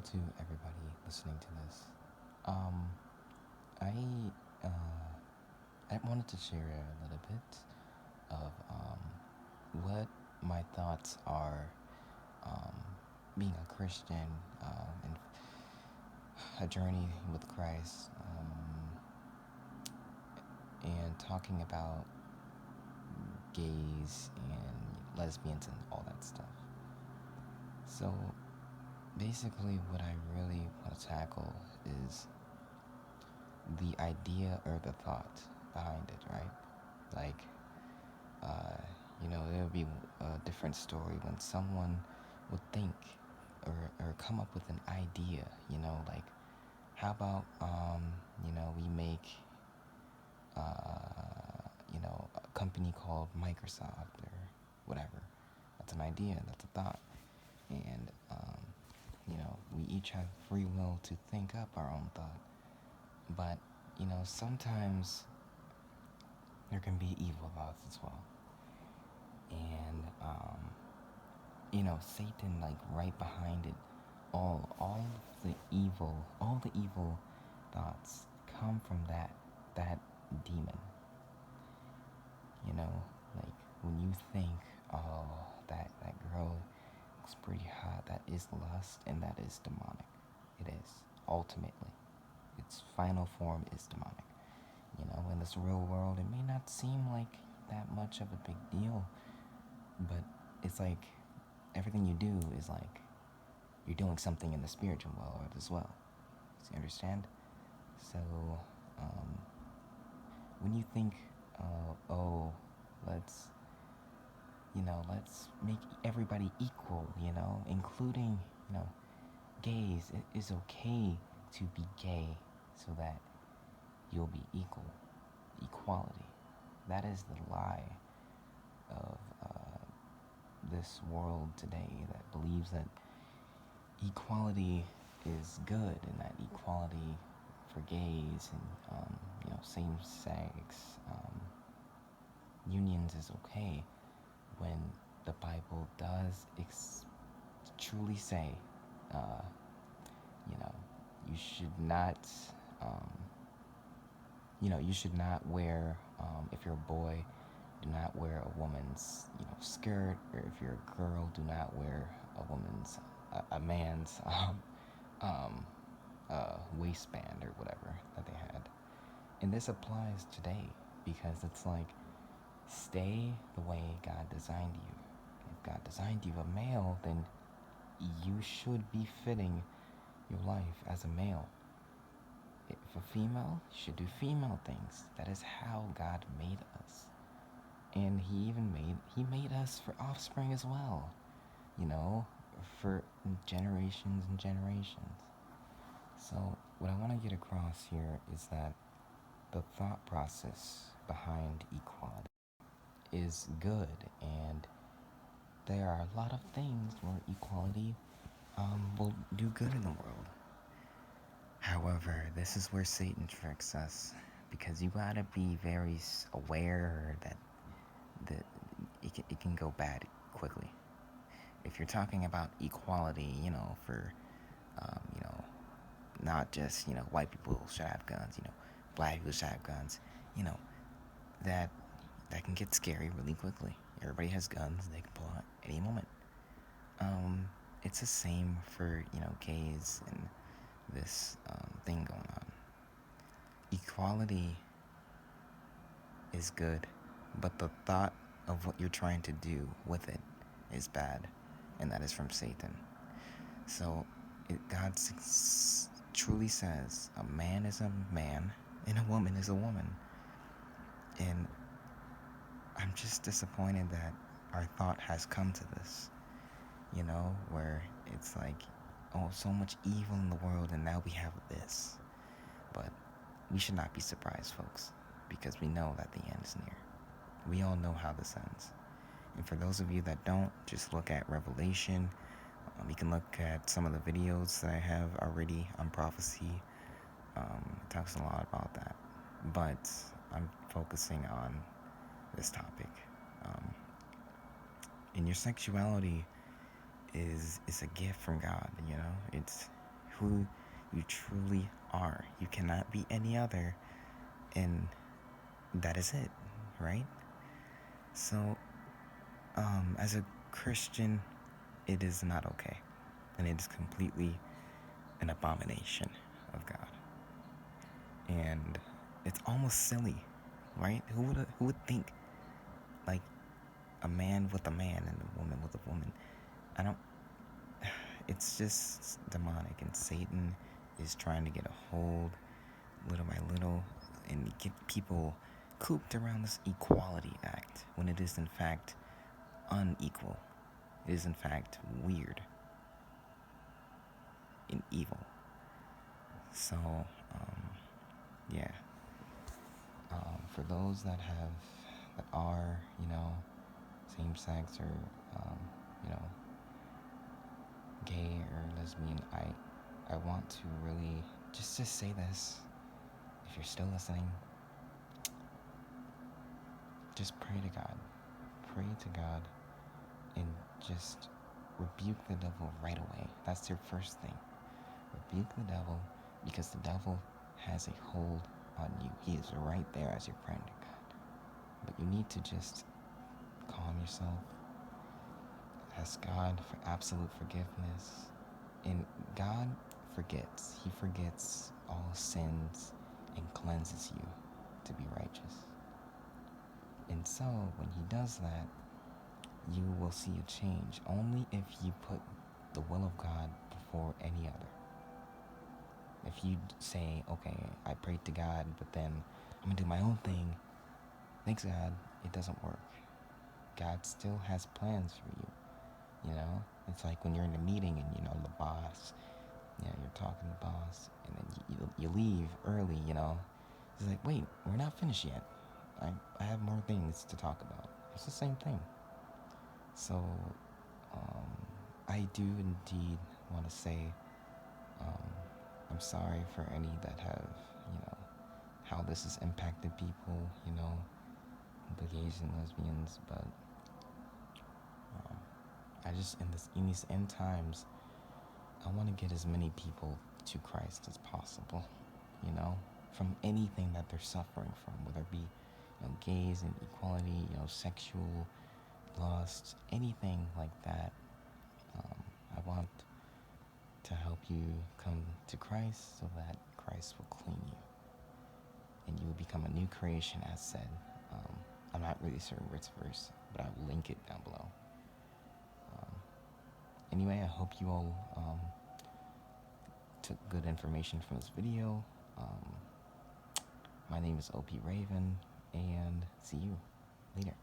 to everybody listening to this. Um, I I wanted to share a little bit of what my thoughts are um, being a Christian and a journey with Christ, and talking about gays and lesbians and all that stuff. So basically, what I really want to tackle is the idea or the thought behind it, right? Like, uh, there would be a different story when someone would think or come up with an idea, like, how about, we make, a company called Microsoft or whatever. That's an idea, that's a thought. And, we each have free will to think up our own thought. But, sometimes there can be evil thoughts as well. And, Satan, like, right behind it, all the evil thoughts come from that demon. Like, when you think, oh, that girl looks pretty hot, that is lust, and that is demonic. It is, ultimately. Its final form is demonic. In this real world, it may not seem like that much of a big deal, but it's like everything you do is like you're doing something in the spiritual world as well. Do you understand? So, um, when you think, oh, let's, let's make everybody equal, including, gays. It is okay to be gay so that you'll be equal. Equality. That is the lie of this world today that believes that equality is good and that equality for gays and same-sex unions is okay, when the Bible does truly say, uh, you should not, you should not wear, if you're a boy, do not wear a woman's, skirt, or if you're a girl, do not wear a man's, waistband or whatever that they had. And this applies today because it's like, stay the way God designed you. If God designed you a male, then you should be fitting your life as a male. If a female, you should do female things. That is how God made us. And he made us for offspring as well, for generations and generations. So what I want to get across here is that the thought process behind equality is good, and there are a lot of things where equality will do good in the world. However, this is where Satan tricks us, because you gotta be very aware that it can go bad quickly. If you're talking about equality, for not just white people should have guns, black people should have guns, that can get scary really quickly. Everybody has guns; they can pull out any moment. It's the same for gays and this thing going on. Equality is good, but the thought of what you're trying to do with it is bad, and that is from Satan. So God truly says a man is a man and a woman is a woman. And I'm just disappointed that our thought has come to this, where it's like, oh, so much evil in the world, and now we have this. But we should not be surprised, folks, because we know that the end is near. We all know how this ends. And for those of you that don't, just look at Revelation. You can look at some of the videos that I have already on prophecy. It talks a lot about that. But I'm focusing on this topic. And your sexuality is a gift from God, who you truly are. You cannot be any other, and that is it, right? So, as a Christian, it is not okay, and it is completely an abomination of God. And it's almost silly, right? Who would think, like, a man with a man and a woman with a woman? I don't. It's just demonic, and Satan is trying to get a hold, little by little, and get people cooped around this equality act when it is in fact unequal. It is in fact weird and evil. So, yeah. For those that are, same sex or, gay or lesbian, I want to really just say this. If you're still listening, just pray to God. Pray to God and just rebuke the devil right away. That's your first thing. Rebuke the devil, because the devil has a hold on you. He is right there as your friend, God. But you need to just calm yourself. Ask God for absolute forgiveness. And God forgets. He forgets all sins and cleanses you to be righteous. And so, when he does that, you will see a change only if you put the will of God before any other. If you say, okay, I prayed to God, but then I'm going to do my own thing, thanks God, it doesn't work. God still has plans for you. It's like when you're in a meeting and, the boss, you're talking to the boss, and then you leave early, It's like, wait, we're not finished yet. I have more things to talk about. It's the same thing. So, I do indeed want to say, I'm sorry for any that have, how this has impacted people, the gays and lesbians, but I just, in these end times, I want to get as many people to Christ as possible, from anything that they're suffering from, whether it be, gays and equality, sexual lust, anything like that. I want to help you come to Christ so that Christ will clean you and you will become a new creation, as said. I'm not really sure which verse, but I will link it down below. Anyway, I hope you all took good information from this video. My name is OP Raven, and see you later.